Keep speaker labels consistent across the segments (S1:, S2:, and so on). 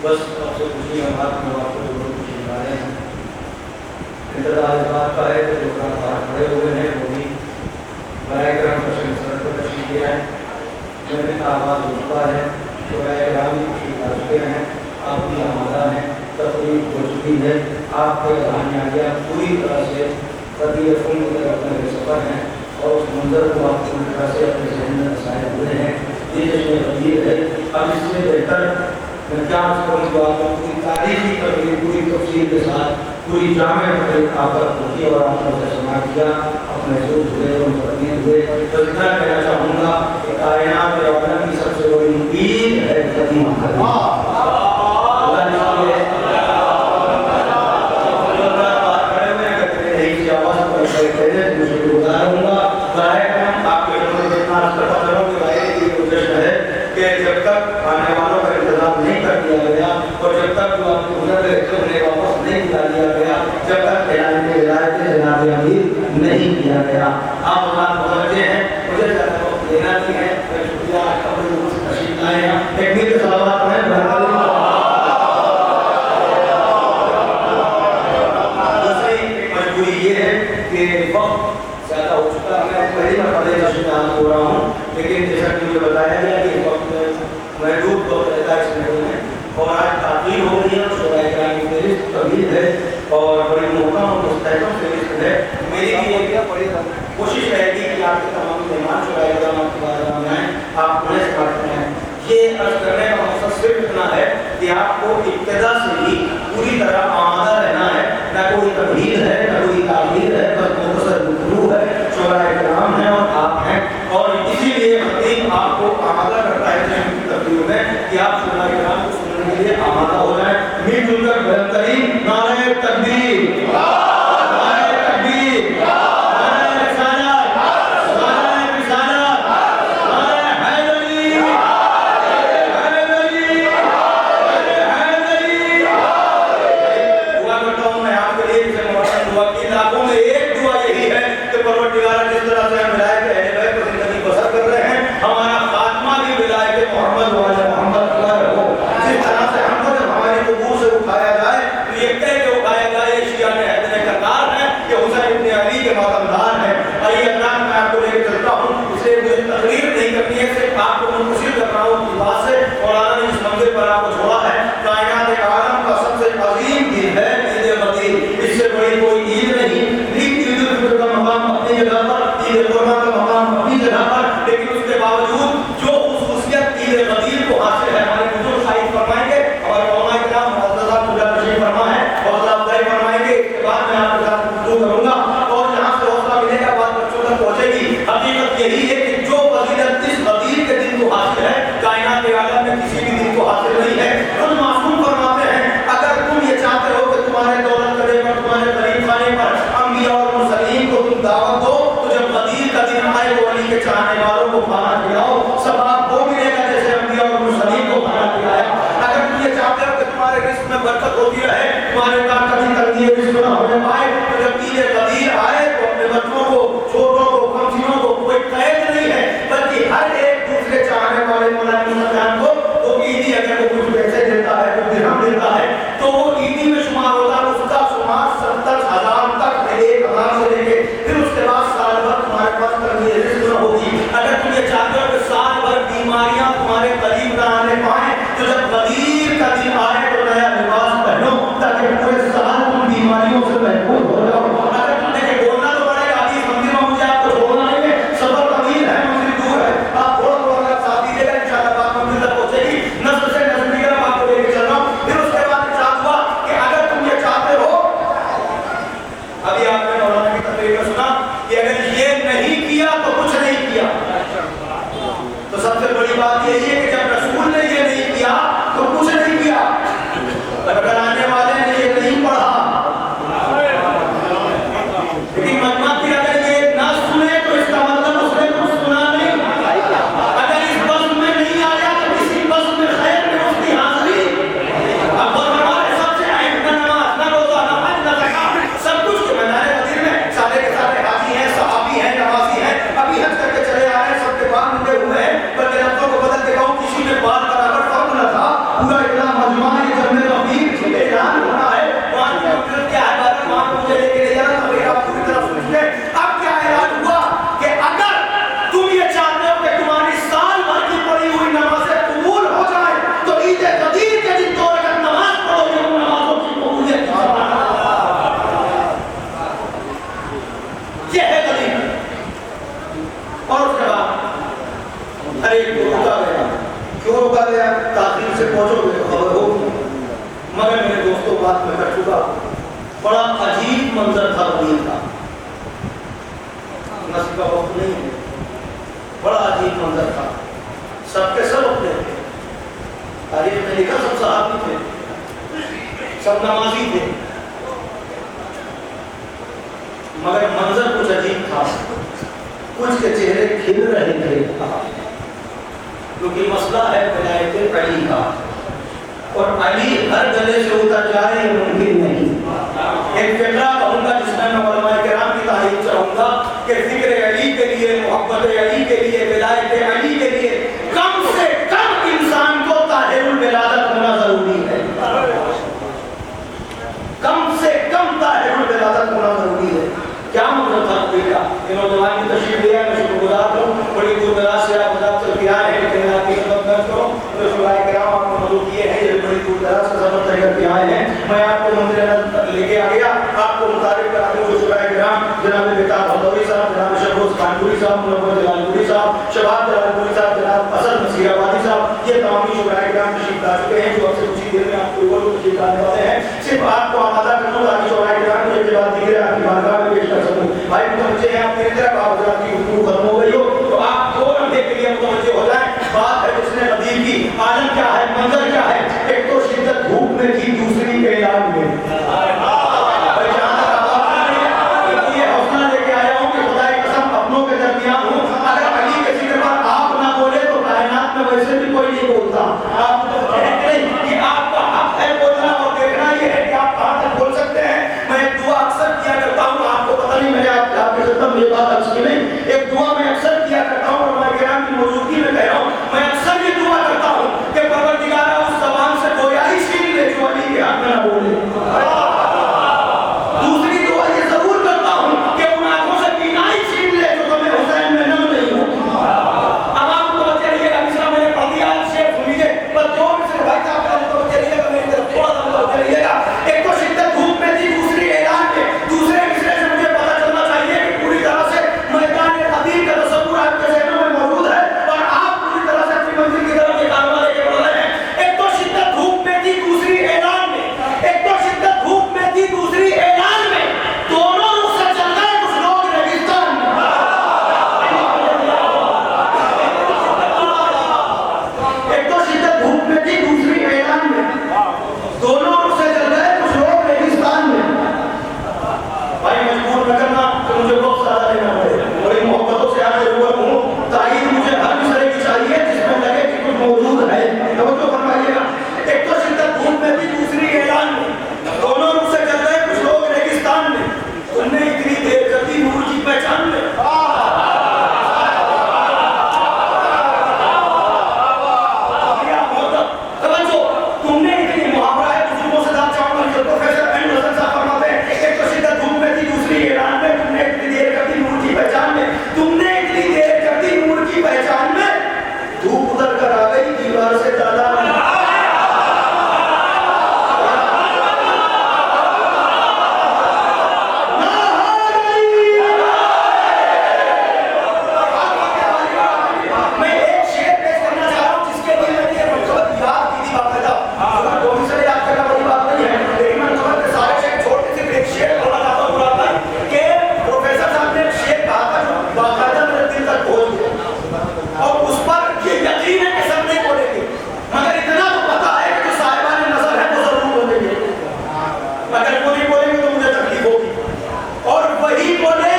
S1: بس آپ سے خوشی ہے بات میں آپ کو ضرور خوشی بتا رہے ہیں. انتظار اس بات کا ہے کہ جو باہر کھڑے ہوئے ہیں وہ بھی برائے کرم سڑک پر تشریف لے آئے. میں نے آواز ہو چکا ہے تو برائے کرم تشریف لا چکے ہیں. آپ بھی آمادہ ہیں, تقریب ہو چکی ہے, آپ کے کہانی آگیا پوری طرح سے قدیر فن کی طرف اپنے سفر ہیں اور اس منظر کو آپ پوری طرح سے اپنے ذہن میں رسائے ہوئے ہیں. یہ جشن قدیر ہے. اب اس سے بہتر میں کیا کروں جو آپ کو پوری تاریخی تقریر پوری تفصیل کے ساتھ پوری جامع تقریر آپ تک پہنچی اور آپ نے اسے سنا کیا, آپ محسوس ہوئے اور متقین ہوئے. تو اتنا کہنا چاہوں گا کہ کائنات کے عالم کی سب سے بڑی عید ہے قدیم قدیم. اور جب تک جو آپ کو گزر گئے تھے انہیں واپس نہیں دلا دیا گیا, جب تک اعلان ولایت جناب امیر نہیں کیا گیا. آپ بات متوجہ ہیں, مجھے زیادہ وقت لینا نہیں ہے. میں شکریہ اپنے تشریف لائے ہیں. تکبیر کے صلوات پڑھیں. دوسری مجبوری یہ ہے کہ وقت زیادہ ہو چکا ہے. میں پہلی مرتبہ تشریف ہو رہا ہوں, لیکن جیسا کہ مجھے بتایا گیا کہ وقت محدود وقت رہتا ہے اس محدود میں, اور آج تعطیل ہو گئی ہے. شعراء کرام کی فہرست طویل ہے اور بڑی محکم اور مستحکم فہرست ہے. میری بھی ایک کوشش رہے گی کہ آپ کے تمام مہمان شعراء کرام آپ کے بارگاہ میں آئیں, آپ انہیں سمجھتے ہیں. یہ عرض کرنے کا مقصد صرف اتنا ہے کہ آپ کو ابتدا سے ہی پوری طرح آمادہ رہنا ہے. نہ کوئی تمہید ہے, نہ کوئی تعبیر ہے, بس مختصر گفتگو ہے. شعراء کرام ہیں اور آپ ہیں, اور اسی لیے خطیب آپ کو آمادہ کرتا ہے جشن کی تقریر میں کہ آپ شعراء کرام کو سننے کے لیے آمادہ ہو جائیں. مل جل کر بہترین نعرہ تکبیر, نعرہ تکبیر, نعرہ رسالت, نعرہ رسالت, نعرہ حیدری, حیدری, حیدری. دعا کرتا ہوں میں آپ کے لیے جسے محسن دعا کی لاکھوں میں ایک دعا یہی ہے کہ پروردگار جس طرح سے ہم ولایت اہل بیت کو زندگی بسر کر رہے ہیں, ہمارا خاتمہ بھی ولایت محمد و آل محمد پر ہو. جس طرح سے ہم کو جب ہماری قبور سے اٹھایا جائے تو یہ کہہ کے اٹھایا جائے یہ شیعہ نے حیدر کرار ہے, یہ حسین ابن علی کے ماتمدار ہیں. آئیے اللہ میں آپ کو لے کے چلتا ہوں, اس لیے مجھے تقریر نہیں کرنی ہے, صرف آپ کو منتشر کر رہا ہوں کی بات سے. مولانا نے اس منظر پر آپ کو چھوڑا ہے. کائنات عالم کا سب سے عظیم عید ہے عید قدیر. اس سے بڑی کوئی عید نہیں. عید الفطر کا مقام اپنی جگہ پر, عید قربان کا مقام اپنی جگہ پر, لیکن اس کے باوجود جو خصوصیت عید قدیر کو حاصل ہے ہمارے بزرگ شاہد فرمائیں گے. ہمارے علماء کرام معزز خدا تشریف فرما ہے, حوصلہ افزائی فرمائیں گے. اس کے بعد میں آپ کے ساتھ گفتگو کروں گا اور جہاں سے حوصلہ ملے گا بات بچوں تک پہنچے گی. حقیقت یہی ہے کہ جو فضیلت اس قدیر کے دن کو حاصل ہے کائنات عالم میں کسی بھی دن کو حاصل نہیں ہے. خود معصوم فرماتے ہیں اگر تم یہ چاہتے ہو کہ تمہارے دولت قدر پر, تمہارے غریب خانے پر انبیاء اور مرسلین کو تم دعوت دو, تو جب قدیر کا دن آئے تو علی کے چاہنے والوں کو کھانا کھلاؤ. سب آپ کو ملے گا جیسے انبیاء اور مرسلین کو کھانا کھلایا. اگر تم یہ چاہتے ہو کہ تمہارے رزق میں برکت ہوتی رہے, تمہارے کام کبھی تنگی رزق نہ ہونے پائے, تو جب عید قدیر آئے تو اپنے بچوں کو, چھوٹوں کو, کمسنوں کو کوئی قید نہیں ہے, بلکہ ہر ایک دوسرے چاہنے والے مولانا کو وہ عیدی اگر وہ کچھ پیسے دیتا ہے, کچھ درہم دیتا ہے, تو وہ عیدی میں شمار ہوتا ہے. اس کا شمار 70,000 تک, 1,000 سے لے کے پھر اس کے بعد سال بھر تمہارے پاس تنگی رزق نہ ہوگی. اگر تم یہ چاہتے ہو کہ سال بھر بیماریاں تمہارے قریب نہ آنے پائیں, تو جب قدیر کا دن آئے تو نیا لباس پہنو تاکہ پورے سال تم بیماریوں سے محفوظ ہو جاؤ. اگر تم نے کہ بولنا تو پڑے گا, حدیث مندر میں مجھے آپ کو چھوڑنا نہیں ہے, سفر طویل ہے, منزل دور ہے, آپ تھوڑا تھوڑا اگر ساتھ دیجیے گا انشاءاللہ بات منزل تک پہنچے گی. نسل سے نسل کی طرف آپ کو لے کے چل رہا ہوں. پھر اس کے بعد ارشاد ہوا کہ اگر تم یہ چاہتے ہو, ابھی آپ نے مولانا کی تقریر میں سنا کہ اگر یہ نہیں کیا تو کچھ نہیں کیا, تو سب سے بڑی بات یہی ہے کہ جب رسول نے یہ نہیں کیا تو کچھ نہیں کیا. اگر آنے والے نے یہ نہیں پڑھا, لیکن مجمع کی اگر یہ نہ سنے تو اس کا مطلب اس نے کچھ سنا نہیں. اگر اس बात मैं कर चुका हूँ। बड़ा अजीब मंजर था बदील का, नस्ल का वक्त नहीं है, बड़ा अजीब मंजर था। सबके सब अपने थे, तारीख में लिखा सब सहाबी थे, सब नमाजी थे, मगर मंजर कुछ अजीब था। कुछ के चेहरे खिल रहे थे, क्योंकि मसला है विलायत अली का, और अली हर गले से उतर जाए ये मुमकिन नहीं। एक फिक्रा कहूँगा जिसमें मैं उलमाए किराम की तारीफ चाहूँगा कि जिक्र अली के लिए, मोहब्बत अली के लिए, विलायत अली के लिए कम से कम इंसान को ताहिरुल विलादत होना जरूरी है। कम से कम ताहिरुल विलादत होना जरूरी है। क्या मतलब था बेटा, इन नौजवान की तशरीफ लिया, मैं शुक्रगुजार हूँ। बड़ी दूर दराज से आप बता चल के आए हैं, लेकिन आपकी खिदमत दर्ज करो तो शुक्राए किराम आपको मदद किए हैं, ये बड़ी दूर दराज से सफर तय करके आए हैं। मैं आपको मंदिर लेके आ गया, आपको मुतारिफ करा दूँ शुक्राए किराम जनाब बेताब भदौरी साहब, जनाब शहरोज कानपुरी साहब, मुनव्वर जलालपुरी साहब, शबाब जलालपुरी साहब, जनाब असद नसीराबादी साहब, ये तमाम शुक्राए किराम तशरीफ ला चुके हैं, जो आपसे कुछ ही देर में आपको वो तशरीफ लाने वाले हैं। सिर्फ आपको आमादा कर दूँ ताकि शुक्राए किराम मुझे के बाद दिखे आपकी बारगाह में पेश कर सकूँ। भाई मुतवज्जे हैं, आप मेरी तरफ आप हज़रात की गुफ्तगू खत्म हो गई हो तो आप दो लम्हे के लिए मुतवज्जे हो जाएं। बात है जिसने नदीर की, आलम क्या है, मंजर क्या है। एक तो शिद्दत धूप में थी, दूसरी ऐलान में। ये हौसला लेके आया हूँ कि खुदा की कसम अपनों के दरमियान हूँ। अगर अली के जिक्र पर आप ना बोले तो कायनात में वैसे भी कोई नहीं बोलता। आप कि आपका हक है बोलना, और देखना ये है कि आप कहाँ तक बोल सकते हैं। मैं एक दुआ अक्सर किया करता हूँ, आपको पता नहीं मैंने आपके खिदमत में ये बात अर्ज की नहीं। एक दुआ मैं अक्सर किया करता हूँ और मैं किराम की मौजूदगी में कह रहा हूँ, मैं अक्सर ये दुआ करता हूँ कि परवरदिगारा उस ज़बान से गोया ही छीन ले जो अली के हक में ना बोले। दूसरी दुआ ये जरूर करता हूँ कि उन आंखों से पीना ही छीन ले जो तुम्हें हुसैन में नम नहीं हो। अब आप तो बच्चे रहिएगा, मिसरा मैंने पढ़ दिया, शेर सुन लीजिए, पर जो मिसरे भाई साहब पहले तो बच्चे रहिएगा, मेरी तरफ थोड़ा सा बच्चे रहिएगा। एक तो शिद्दत धूप में थी, दूसरी ऐलान में। दूसरे मिसरे से मुझे पता चलना चाहिए कि पूरी तरह से मैदान अदीब का तसव्वुर आपके ज़हनों में मौजूद है और आप पूरी तरह से अपनी मंजिल की तरफ ये कारवां लेके बढ़ रहे हैं। एक तो शिद्दत धूप में थी, दूसरी ऐलान में। एक तो शिद्दत धूप में थी, दूसरी ऐलान में। दोनों रुख से चल गए कुछ लोग रेगिस्तान में। एक तो शिद्दत धूप में थी, दूसरी ऐलान में। दोनों रुख से चल गए कुछ लोग रेगिस्तान में। भाई मजबूर न करना कि मुझे बहुत ज्यादा लेना पड़े, बड़ी मोहब्बतों से आगे हुआ हूँ। तारीफ मुझे हर मिसरे की चाहिए जिसमें लगे कि कुछ मौजूद है। तो फरमाइएगा, एक तो शिद्दत धूप में थी, दूसरी ऐलान में। दोनों रुख से चल गए कुछ लोग रेगिस्तान में। तुमने इतनी देर कर दी नूर की पहचान में। तुमने इतनी मुहावरा है बुजुर्गों से दाद चाहूंगा, प्रोफेसर एंड हसन साहब फरमाते हैं, एक तो शिद्दत धूप में थी, दूसरी ऐलान में। तुमने इतनी देर कर दी नूर की पहचान में। तुमने इतनी देर कर दी नूर की पहचान में। धूप उतर कर आ गई दीवार से दादा। मैं एक शेर पेश करना चाह रहा हूँ जिसके लिए मैंने ये मकसद याद की थी बाकायदा। अगर दो मिसरे याद करना बड़ी बात नहीं है, लेकिन मैं खबर के सारे शेर छोड़ के सिर्फ एक शेर बोलना चाहता हूँ मुराद भाई कि प्रोफेसर साहब ने एक शेर कहा था जो बाकायदा मेरे दिल तक पहुंच गया, और उस पर ये यकीन है कि सब नहीं बोलेंगे, मगर इतना तो पता है कि जो साहिबान नजर है वो जरूर बोलेंगे। अगर वो नहीं बोलेंगे तो मुझे तकलीफ होगी। और वही बोले,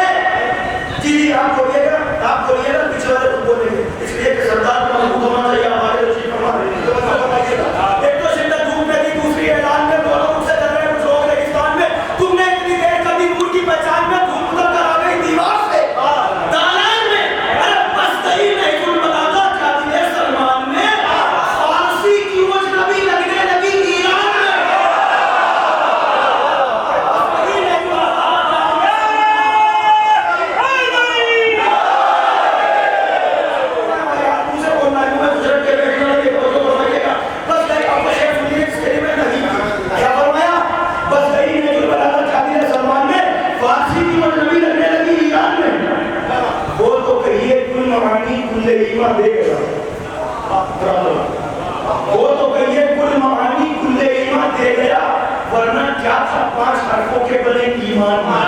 S1: जी आप बोलिएगा, आप बोलिएगा, पीछे वाले खुद बोलेंगे, इसलिए कि सरदार को मजबूत होना चाहिए। हमारे रशीद फरमाइएगा, एक तो शिद्दत धूप में थी, दूसरी ऐलान में। दोनों रुख से चल रहे कुछ लोग रेगिस्तान में। तुमने इतनी देर कर दी नूर की पहचान में। धूप उतर कर आ गई दीवार से दालान में। अरे बस गई नहीं कुल बताता क्या दिए सलमान में। फारसी की वो नबी लगने लगी ईरान में। मुझे बोलना है, मैं गुजर के बैठना नहीं, बोलो तो बताइएगा। बस गई, अब शेर सुनिए इसके लिए मैं नहीं क्या फरमाया। बस गई नहीं कुल बताता क्या दिए सलमान में। फारसी की वो नबी लगने लगी ईरान में। वो तो कहिए कुल महानी कुल्ले ईमान दे गया। वो तो कहिए कुल महानी कुल्ले ईमान दे गया। ورنہ کیا تھا 5 حرفوں کے بنے ایمان میں.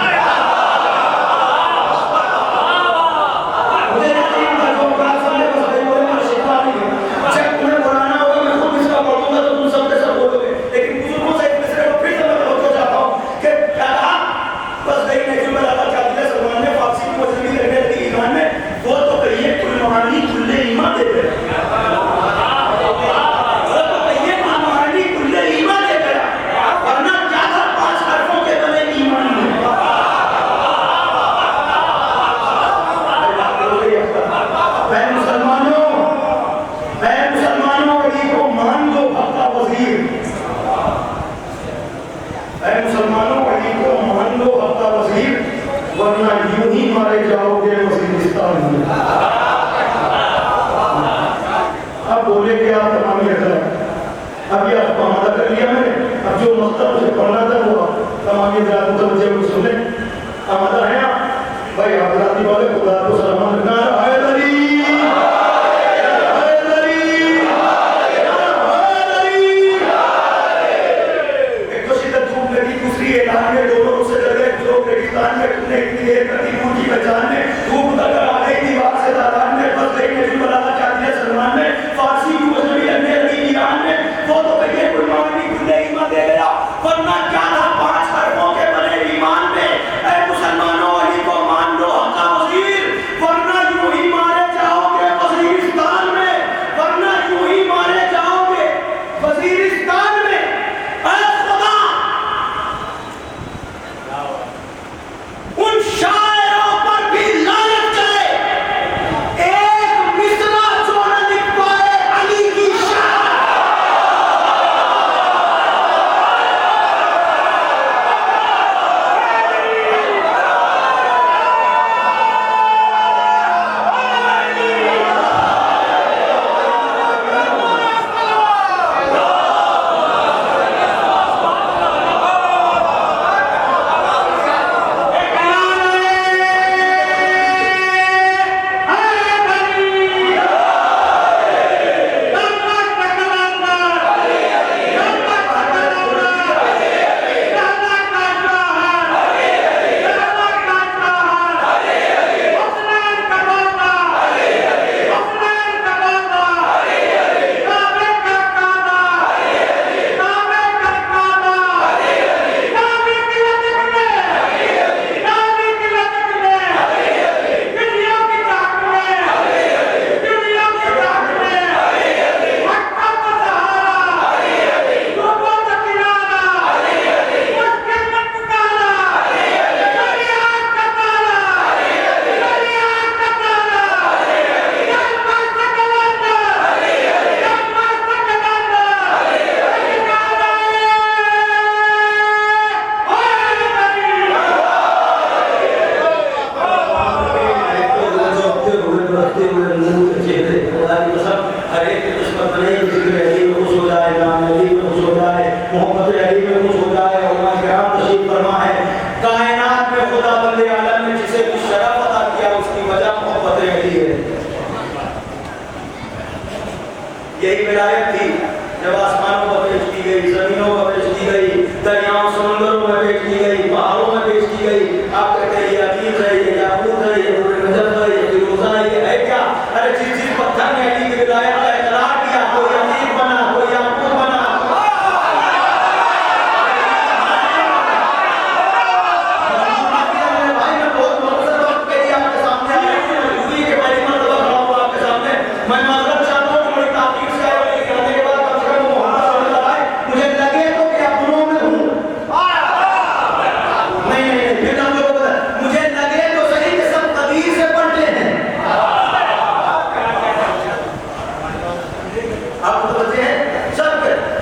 S1: مجھے یقین تھا جو بات سامنے بس بھائی بولے میں شکوا نہیں ہے. جب تمہیں بلانا ہوگا میں خود اس کا پڑھوں گا تو تم سب کے سب بولو گے. لیکن بزرگوں سے ایک دوسرے کو پھر سے میں توجہ چاہتا ہوں کہ کیا کہا بس نہیں نہیں جو میں اللہ چاہتی ہے سلمان نے فارسی کی مجھے کرنے لگی ایمان میں وہ تو کہیے کل معانی کل ایمان دے گئے. ورنہ یوں ہی مارے جاؤ گے وزیرستان میں. اب بولے کہ آپ تمامی اثر اب یہ آپ کو آمادہ کر لیا میں نے. اب جو مقصد مجھے پڑھنا تھا وہ تمامی ذرا متوجہ کو سن لیں. آمادہ ہیں آپ بھائی آپ ذاتی والے خدا کو سلام رکھنا ہے. ایک تو شدت دھوپ لگی دوسری اعلان میں دونوں سے لگے جو ریگستان میں تم نے اتنی دیر کر دی کی پہچان میں دھوپ تک آ گئی دیوار سے دادان میں بس گئی نے جو بلانا چاہتی ہے سلمان میں فارسی کی مجھے لگنے لگی ایران میں وہ تو کہیے کوئی معاملی کھلے ایمان دے گیا ورنہ کیا تھا 5 حرفوں کے بنے ایمان میں. اے مسلمانوں علی کو مان لو حق کا وزیر ورنہ یوں ہی مارے جاؤ گے وزیرستان میں ورنہ یوں ہی مارے جاؤ گے وزیرستان میں. اے خدا ان شاعروں پر بھی لعنت چلے ایک مصرع جو نہ لکھ پائے علی کی شان. یہی ولایت تھی جب آسمانوں پر پیش کی گئی زمینوں پر پیش کی گئی دریاؤں سمندروں میں پیش کی گئی پہاڑوں میں پیش کی گئی. آپ کہتے ہیں یہ عقیق ہے یہ یاقوت ہے یہ نور نجف ہے یہ فیروزہ ہے یہ ہے کیا. ارے جس پتھر نے علی کی ولایت کا اقرار کیا کوئی عقیق بنا کوئی یاقوت بنا. بھائی میں بہت مختصر وقت کے لیے آپ کے سامنے آیا ہوں. پوری کے پہلی مرتبہ کھڑا ہوں آپ کے سامنے. میں معذرت چاہتا ہوں کہ بڑی تاخیر سے آئے ہوئے کرنے کے بعد کم سے کم وہ محمد صلی اللہ علیہ وسلم مجھے لگے تو کہ اپنوں میں ہوں. نہیں پھر ہم لوگ مجھے لگے تو صحیح کہ سب قدیر سے پڑھتے ہیں. آپ کو بچے ہیں سب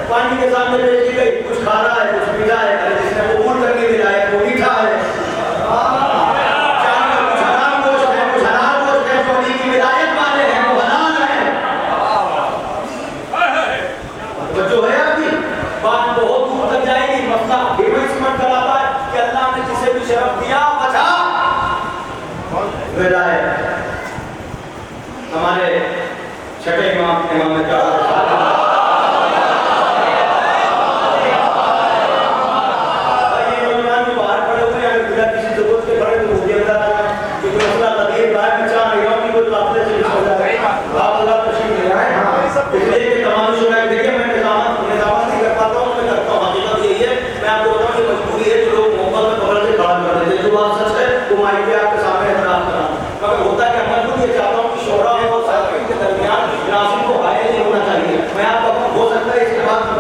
S1: پانی کے سامنے پیش کی گئی کچھ کھا رہا ہے کچھ پیتا ہے. جس نے قبول کر کے ملا ہے وہ میٹھا ہے. کچھ حرام گوشت ہے کچھ حلال گوشت ہے. جو علی کی ولایت والے ہیں وہ حلال ہیں. جو ہے آپ کی بات بہت دور تک جائے گی. مسئلہ پھر وہ اس منٹ کراتا ہے کہ اللہ نے جسے بھی شرف دیا بچا ولایت. ہمارے چھٹے امام جعفر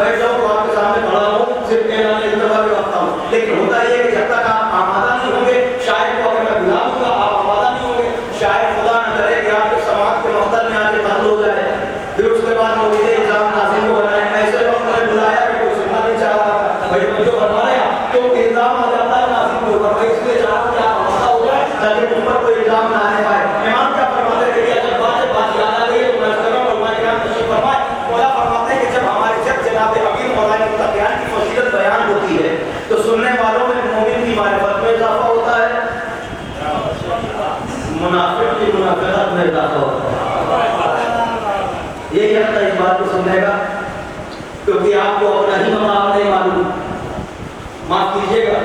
S1: बैठ जाऊं तो आपके सामने खड़ा हूं, सिर्फ एलान इल्तिमा के वक्त हूं। लेकिन होता ये है कि जब तक आप आमादा नहीं होंगे, शायद को अगर मैं बुला दूंगा आप आमादा नहीं होंगे, शायद खुदा न करे कि आपके समाज के मकसद में आके बंद हो जाए। फिर उसके बाद मौजूद इल्जाम नाज़िम को बनाए, ऐसे वक्त मैंने बुलाया कि कोई सुनना नहीं चाह रहा था, भाई मुझे फरमाया तो इल्जाम आ जाता है नाज़िम के ऊपर। मैं इसलिए चाह रहा हूं कि आप आमादा हो जाए ताकि तुम पर कोई इल्जाम ना आने पाए। इमाम क्या फरमाते हैं कि अगर बात याद आ गई तो मैं करूं और मैं क्या तशरीफ फरमाए। मौला फरमाते हैं कि जब जनाब अमीर मौलाना मुत्तक़ियान की फजीलत बयान होती है तो सुनने वालों में मोमिन की मारिफत में इजाफा होता है, मुनाफिक की मुनाफिकत में इजाफा होता है। यही हद इस बात को समझेगा क्योंकि आपको अपना ही मकाम नहीं मालूम। माफ कीजिएगा,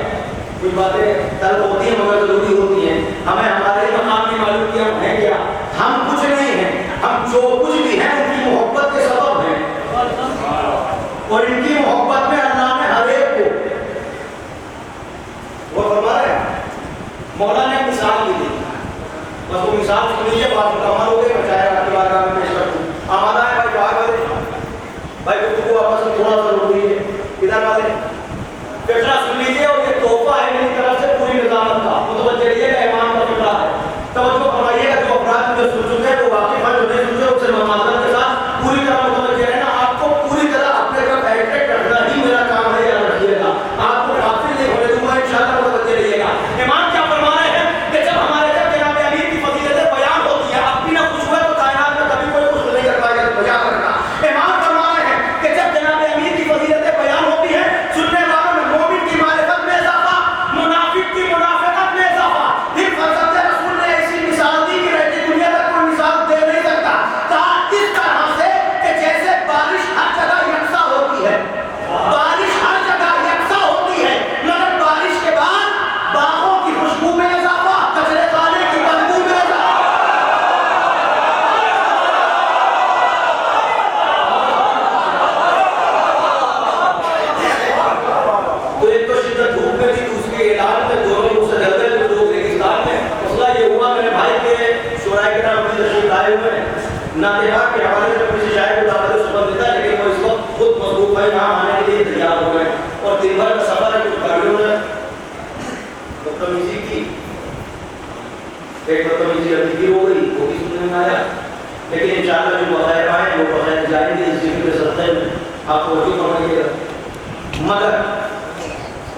S1: कुछ बातें तलब होती हैं मगर जरूरी होती हैं। हमें हमारे ही मकाम नहीं मालूम कि हम हैं क्या। हम कुछ नहीं हैं, हम जो कुछ भी हैं उनकी मोहब्बत के सबब हैं, और इनकी मोहब्बत में अल्लाह ने हर एक को वो फरमा रहे हैं। मौला ने मिसाल भी दी, बस वो मिसाल सुन लीजिए, बात मुकम्मल हो गई। मैं चाहे आपकी बारगाह में पेश कर दूं। आमादा है भाई, बाहर वाले भाई गुफ्तगू आपस में थोड़ा सा रोक लीजिए, इधर वाले फिक्रा सुन लीजिए। और ये तोहफा है मेरी तरफ से पूरी निजामत का, मुतवज्जह रहिएगा, इमाम का फिक्रा है, तवज्जो फरमाइएगा। जो अपराध मुझे सुन चुके हैं, जो वाकिफ हैं, जो नहीं सुन चुके उससे माजरत के साथ पूरी तरह मुतवज्जह रहना। आपको पूरी तरह अपने तरफ एट्रैक्ट रखना ही मेरा काम है, याद रखिएगा। आपको काफिल नहीं होने दूंगा, इंशाअल्लाह मुतवज्जह रहिएगा। इमाम क्या फरमा रहे हैं कि जब हमारे जनाब अमीर की फजीलतें बयान होती है, अब भी ना कुछ हुआ तो कायनात में कभी कोई कुछ नहीं कर पाएगा, तो बयान करना। इमाम फरमा रहे हैं कि जब जनाब अमीर की फजीलतें बयान होती है, सुनने वालों में मोमिन की मारिफत में इजाफा, मुनाफिक की मुनाफिकत में इजाफा। फिर फजलत रसूल ने ऐसी मिसाल दी कि रहती दुनिया तक कोई मिसाल दे नहीं सकता। कहा इस तरह से कि जैसे बारिश हर जगह यकसा होती है, बारिश हर जगह यकसा होती है, मगर बारिश के बाद बागों की खुशबू में इजाफा, कचरे खाने की बदबू में इजाफा। तो एक तो शिद्दत धूप में थी, दूसरी ऐलान में, दोनों लोग से जलते थे, लोग रेगिस्तान में। मसला ये हुआ, मेरे भाई के शोराए के नाम अपनी तशरीफ लाए हुए हैं, ना देखा के हवाले से किसी शायर को दावत सुबह देता, लेकिन वो इस वक्त खुद मजबूत है, यहाँ आने के लिए तैयार हो गए। और दिन भर का सफर है, कुछ गाड़ियों ने बदतमीजी की, एक बदतमीजी अभी हो गई, वो भी सुनने में आया। लेकिन इंशाअल्लाह जो बगैर आए वो बगैर जाएंगे, इस जिक्र के सत्ते में आपको वही समझिएगा। मगर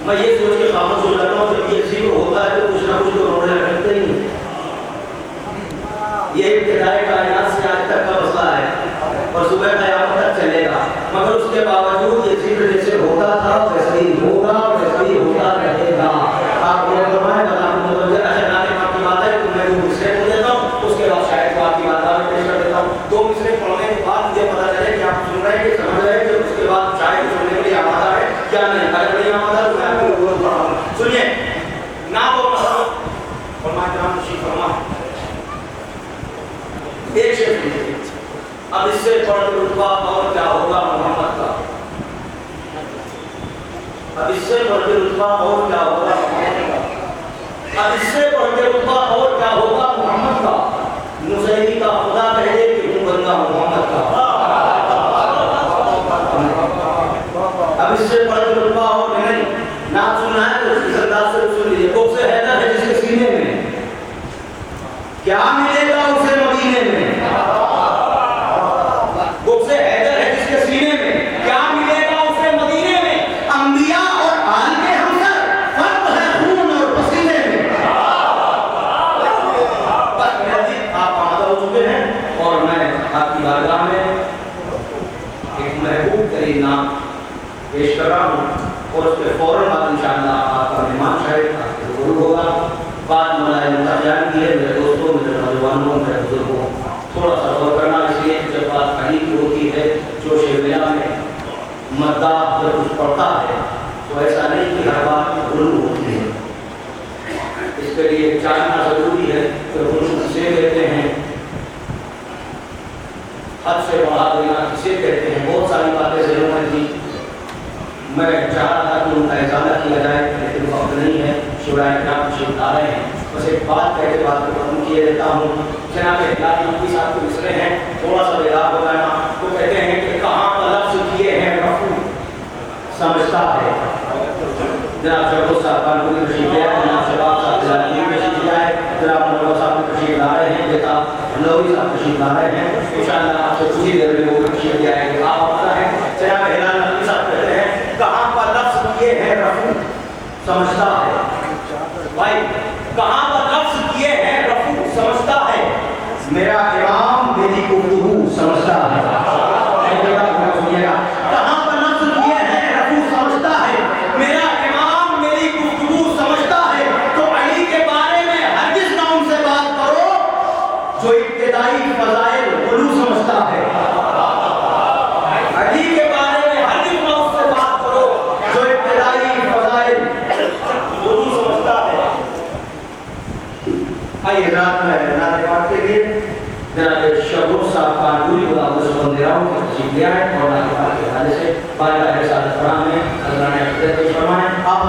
S1: मैं ये सोच के खामोश हो जाता हूँ, जब ये जिक्र होता है तो कुछ ना कुछ तो रोने लगते ही नहीं। ये इब्तिदाए कायनात से आज तक का मसला है और सुबह क़यामत तक चलेगा। मगर उसके बावजूद ये जिक्र जैसे होता था वैसे ही होगा, वैसे ही होता रहेगा। आप लोग फरमाएं बता मुझे अचानक की बात है तो मैं वो मिसरे बोल देता हूँ, उसके बाद शायद को आपकी बात में पेश कर देता हूँ। दो मिसरे पढ़ने के बाद मुझे पता चले कि आप सुन रहे हैं, कि समझ रहे हैं, कि उसके बाद शायद सुनने के लिए आमादा है क्या नहीं। अगर नहीं आमादा तो मैं आपको सुनिए ना वो फरमाए नाम तशरीफ फरमा एक शेर। अब इससे बढ़ के रुतबा और क्या होगा मोहम्मद का, अब इससे बढ़ के रुतबा और क्या होगा मोहम्मद का, अब इससे बढ़ के रुतबा और क्या होगा मोहम्मद का। मुसैली का खुदा कह दे कि हूँ बंदा मोहम्मद का। अब इससे बढ़ के रुतबा और नहीं। ना सुना है तो उसकी सरदार से सुन लीजिए। उससे हैदर है जिसके सीने में क्या मिलेगा उसे मदीने में, उससे हैदर है जिसके सीने में क्या मिलेगा उसे मदीने में। अंबिया और आल के हमसर, फर्क है खून और पसीने में। बस मेरा जी आप आमादा हो चुके हैं और मैं आपकी बारगाह में एक महबूब तरीन नाम पेश कर रहा हूँ और उसके फौरन बाद इंशाअल्लाह आपका मेहमान शायद आपके ज़रूर होगा। बात मौलाना मुत्तक़ियान की है। मेरे दोस्तों, मेरे नौजवानों, मेरे बुजुर्गों, थोड़ा सा गौर करना, इसलिए जब बात कहीं की होती है जो शेरिया में मद्दा जब कुछ पड़ता है तो ऐसा नहीं कि हर बात गुल्लू होती है। इसके लिए जानना जरूरी है कि गुल्लू किसे कहते हैं, हद से बढ़ा देना किसे कहते हैं। बहुत सारी बातें ज़रूर में थी, मैं चाह रहा था कि उनका इजाज़ा किया जाए, लेकिन वक्त नहीं है। शुराए किराम तशरीफ ला रहे हैं, बस एक बात कह के बात को खत्म किए देता हूँ। जनाब इलाही नबी साहब के मिसरे हैं, थोड़ा सा बेदार हो जाना। वो कहते हैं कि कहाँ का लफ्ज़ किए हैं रफू, कानपुरी तशरीफ ले आए, जनाब शबाब साहब जलालुद्दीन तशरीफ ले आए, जनाब मनोहर साहब तशरीफ ला रहे हैं, बेटा नौरी साहब तशरीफ ला रहे हैं। इंशाअल्लाह आपसे कुछ ही देर में वो तशरीफ ले आएंगे। आप अपना है जनाब हिलाल नकवी साहब कहते हैं कहाँ पर लफ्ज़ किए हैं रफू समझता है। भाई कहाँ पर लफ्ज़ किए हैं रफू समझता है, मेरा इमाम मेरी गुफ्तगू समझता है। कहाँ पर लफ्ज़ किए हैं रफू समझता है, मेरा इमाम मेरी गुफ्तगू समझता है। तो अली के बारे में हरगिज़ ना उनसे बात करो जो इब्तिदाई फज़ाइल उलू समझता है। अली के बारे में हरगिज़ ना उससे बात करो जो इब्तिदाई फज़ाइल उलू समझता है। आइए रात में नारे पाक के लिए जनाब शबूर साहब कानपुरी को आप उस बंदेराओं को तशरीफ ले आए और नारे पाक के हवाले से बारगाह रिसालत फराम में हज़रात ने पेश फरमाएं। आप